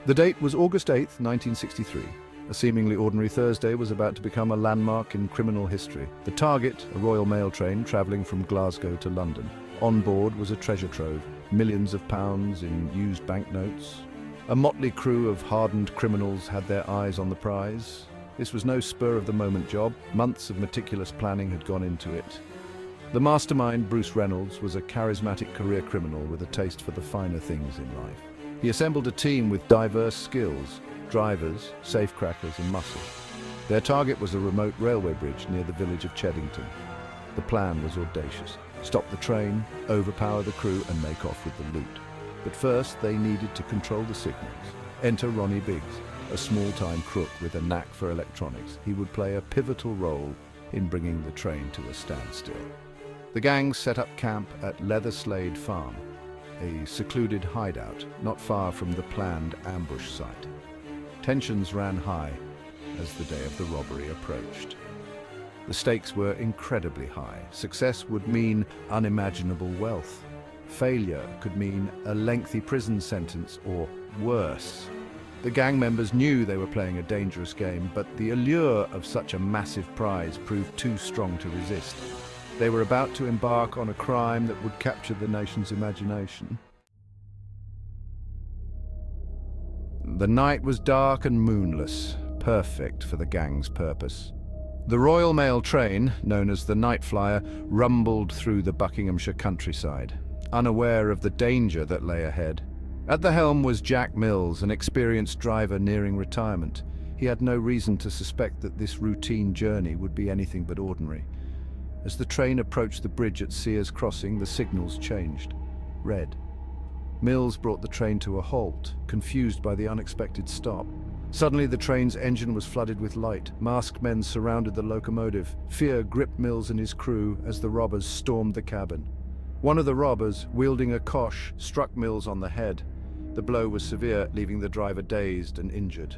The date was August 8th, 1963. A seemingly ordinary Thursday was about to become a landmark in criminal history. The target, a Royal Mail train travelling from Glasgow to London. On board was a treasure trove, millions of pounds in used banknotes. A motley crew of hardened criminals had their eyes on the prize. This was no spur-of-the-moment job. Months of meticulous planning had gone into it. The mastermind, Bruce Reynolds, was a charismatic career criminal with a taste for the finer things in life. He assembled a team with diverse skills: drivers, safecrackers and muscle. Their target was a remote railway bridge near the village of Cheddington. The plan was audacious: stop the train, overpower the crew and make off with the loot. But first they needed to control the signals. Enter Ronnie Biggs, a small-time crook with a knack for electronics. He would play a pivotal role in bringing the train to a standstill. The gang set up camp at Leatherslade Farm, a secluded hideout not far from the planned ambush site. Tensions ran high as the day of the robbery approached. The stakes were incredibly high. Success would mean unimaginable wealth. Failure could mean a lengthy prison sentence or worse. The gang members knew they were playing a dangerous game, but the allure of such a massive prize proved too strong to resist. They were about to embark on a crime that would capture the nation's imagination. The night was dark and moonless, perfect for the gang's purpose. The Royal Mail train, known as the Night Flyer, rumbled through the Buckinghamshire countryside, unaware of the danger that lay ahead. At the helm was Jack Mills, an experienced driver nearing retirement. He had no reason to suspect that this routine journey would be anything but ordinary. As the train approached the bridge at Sears Crossing, the signals changed. Red. Mills brought the train to a halt, confused by the unexpected stop. Suddenly the train's engine was flooded with light. Masked men surrounded the locomotive. Fear gripped Mills and his crew as the robbers stormed the cabin. One of the robbers, wielding a kosh, struck Mills on the head. The blow was severe, leaving the driver dazed and injured.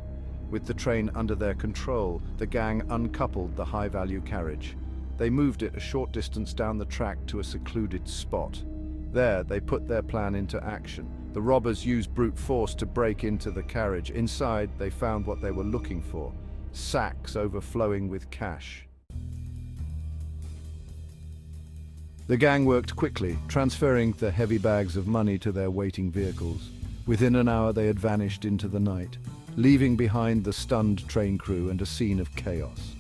With the train under their control, the gang uncoupled the high-value carriage. They moved it a short distance down the track to a secluded spot. There, they put their plan into action. The robbers used brute force to break into the carriage. Inside, they found what they were looking for: sacks overflowing with cash. The gang worked quickly, transferring the heavy bags of money to their waiting vehicles. Within an hour, they had vanished into the night, leaving behind the stunned train crew and a scene of chaos.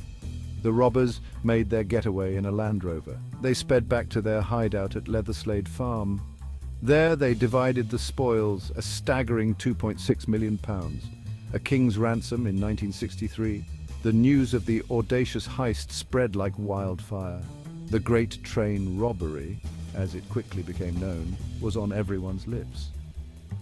The robbers made their getaway in a Land Rover. They sped back to their hideout at Leatherslade Farm. There they divided the spoils, a staggering £2.6 million. A king's ransom in 1963. The news of the audacious heist spread like wildfire. The Great Train Robbery, as it quickly became known, was on everyone's lips.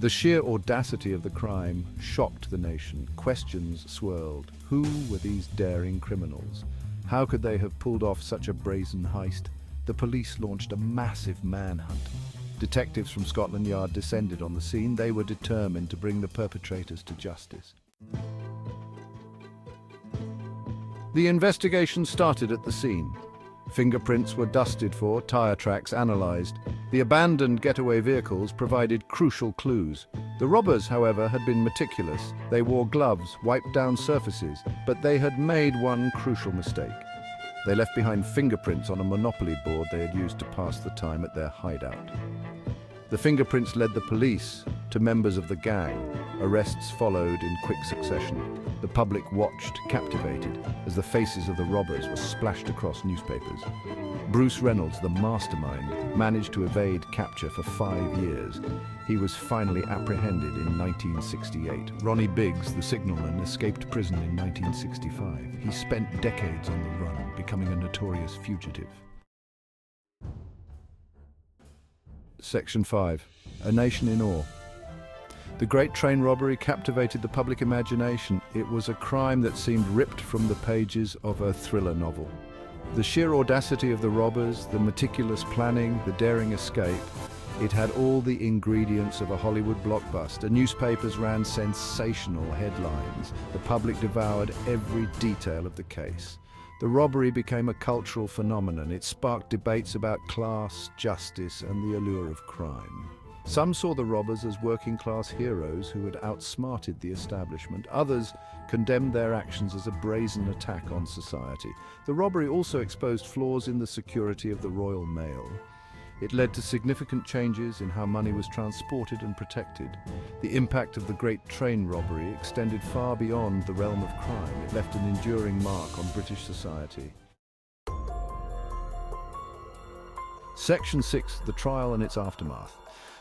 The sheer audacity of the crime shocked the nation. Questions swirled. Who were these daring criminals? How could they have pulled off such a brazen heist? The police launched a massive manhunt. Detectives from Scotland Yard descended on the scene. They were determined to bring the perpetrators to justice. The investigation started at the scene. Fingerprints were dusted for, tire tracks analyzed. The abandoned getaway vehicles provided crucial clues. The robbers, however, had been meticulous. They wore gloves, wiped down surfaces, but they had made one crucial mistake. They left behind fingerprints on a Monopoly board they had used to pass the time at their hideout. The fingerprints led the police to members of the gang. Arrests followed in quick succession. The public watched, captivated, as the faces of the robbers were splashed across newspapers. Bruce Reynolds, the mastermind, managed to evade capture for 5 years. He was finally apprehended in 1968. Ronnie Biggs, the signalman, escaped prison in 1965. He spent decades on the run, becoming a notorious fugitive. Section 5. A Nation in Awe. The Great Train Robbery captivated the public imagination. It was a crime that seemed ripped from the pages of a thriller novel. The sheer audacity of the robbers, the meticulous planning, the daring escape, it had all the ingredients of a Hollywood blockbuster. Newspapers ran sensational headlines. The public devoured every detail of the case. The robbery became a cultural phenomenon. It sparked debates about class, justice, and the allure of crime. Some saw the robbers as working-class heroes who had outsmarted the establishment. Others condemned their actions as a brazen attack on society. The robbery also exposed flaws in the security of the Royal Mail. It led to significant changes in how money was transported and protected. The impact of the Great Train Robbery extended far beyond the realm of crime. It left an enduring mark on British society. Section 6. The Trial and its Aftermath.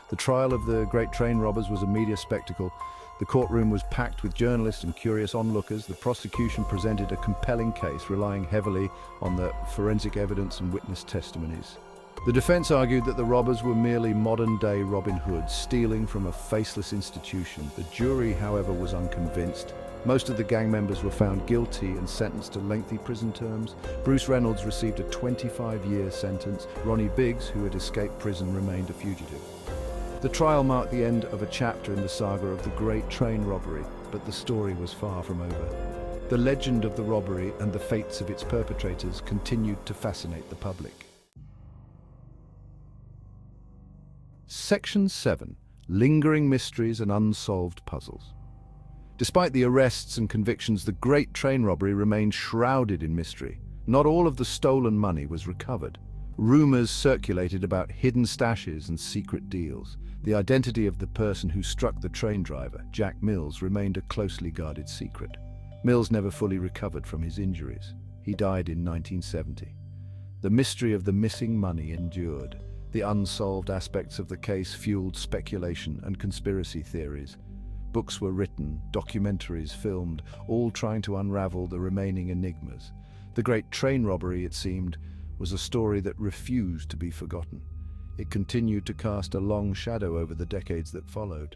The trial of the Great Train Robbers was a media spectacle. The courtroom was packed with journalists and curious onlookers. The prosecution presented a compelling case, relying heavily on the forensic evidence and witness testimonies. The defense argued that the robbers were merely modern-day Robin Hoods, stealing from a faceless institution. The jury, however, was unconvinced. Most of the gang members were found guilty and sentenced to lengthy prison terms. Bruce Reynolds received a 25-year sentence. Ronnie Biggs, who had escaped prison, remained a fugitive. The trial marked the end of a chapter in the saga of the Great Train Robbery, but the story was far from over. The legend of the robbery and the fates of its perpetrators continued to fascinate the public. Section 7. Lingering Mysteries and Unsolved Puzzles. Despite the arrests and convictions, the Great Train Robbery remained shrouded in mystery. Not all of the stolen money was recovered. Rumors circulated about hidden stashes and secret deals. The identity of the person who struck the train driver, Jack Mills, remained a closely guarded secret. Mills never fully recovered from his injuries. He died in 1970. The mystery of the missing money endured. The unsolved aspects of the case fueled speculation and conspiracy theories. Books were written, documentaries filmed, all trying to unravel the remaining enigmas. The Great Train Robbery, it seemed, was a story that refused to be forgotten. It continued to cast a long shadow over the decades that followed.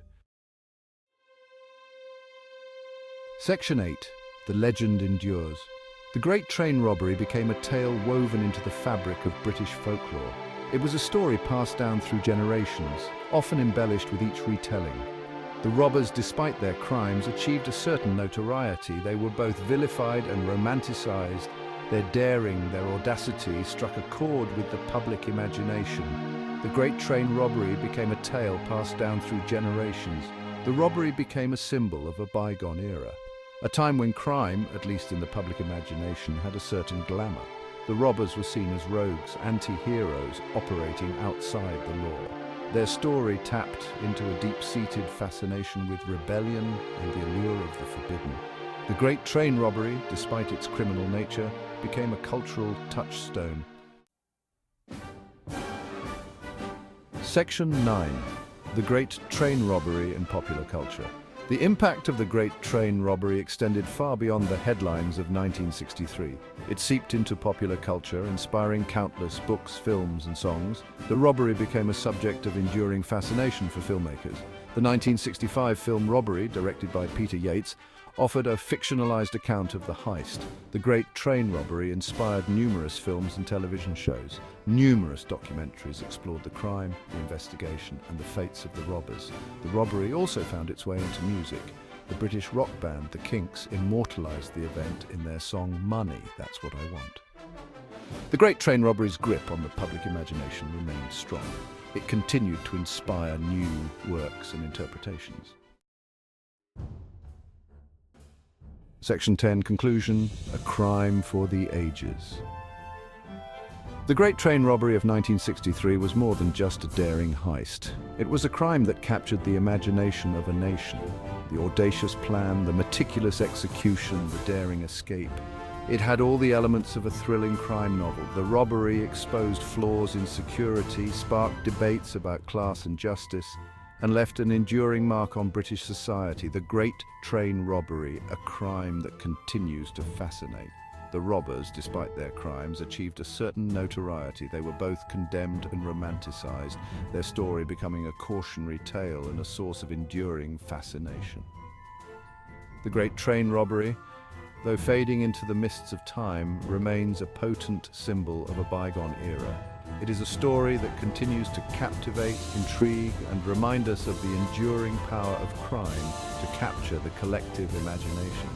Section 8. The Legend Endures. The Great Train Robbery became a tale woven into the fabric of British folklore. It was a story passed down through generations, often embellished with each retelling. The robbers, despite their crimes, achieved a certain notoriety. They were both vilified and romanticized. Their daring, their audacity struck a chord with the public imagination. The Great Train Robbery became a tale passed down through generations. The robbery became a symbol of a bygone era, a time when crime, at least in the public imagination, had a certain glamour. The robbers were seen as rogues, anti-heroes operating outside the law. Their story tapped into a deep-seated fascination with rebellion and the allure of the forbidden. The Great Train Robbery, despite its criminal nature, became a cultural touchstone. Section 9. The Great Train Robbery in Popular Culture. The impact of the Great Train Robbery extended far beyond the headlines of 1963. It seeped into popular culture, inspiring countless books, films, and songs. The robbery became a subject of enduring fascination for filmmakers. The 1965 film Robbery, directed by Peter Yates, offered a fictionalized account of the heist. The Great Train Robbery inspired numerous films and television shows. Numerous documentaries explored the crime, the investigation, and the fates of the robbers. The robbery also found its way into music. The British rock band The Kinks immortalized the event in their song Money, That's What I Want. The Great Train Robbery's grip on the public imagination remained strong. It continued to inspire new works and interpretations. Section 10. Conclusion. A crime for the ages. The Great Train Robbery of 1963 was more than just a daring heist. It was a crime that captured the imagination of a nation. The audacious plan, the meticulous execution, the daring escape. It had all the elements of a thrilling crime novel. The robbery exposed flaws in security, sparked debates about class and justice, and left an enduring mark on British society. The Great Train Robbery, a crime that continues to fascinate. The robbers, despite their crimes, achieved a certain notoriety. They were both condemned and romanticized, their story becoming a cautionary tale and a source of enduring fascination. The Great Train Robbery, though fading into the mists of time, remains a potent symbol of a bygone era. It is a story that continues to captivate, intrigue, and remind us of the enduring power of crime to capture the collective imagination.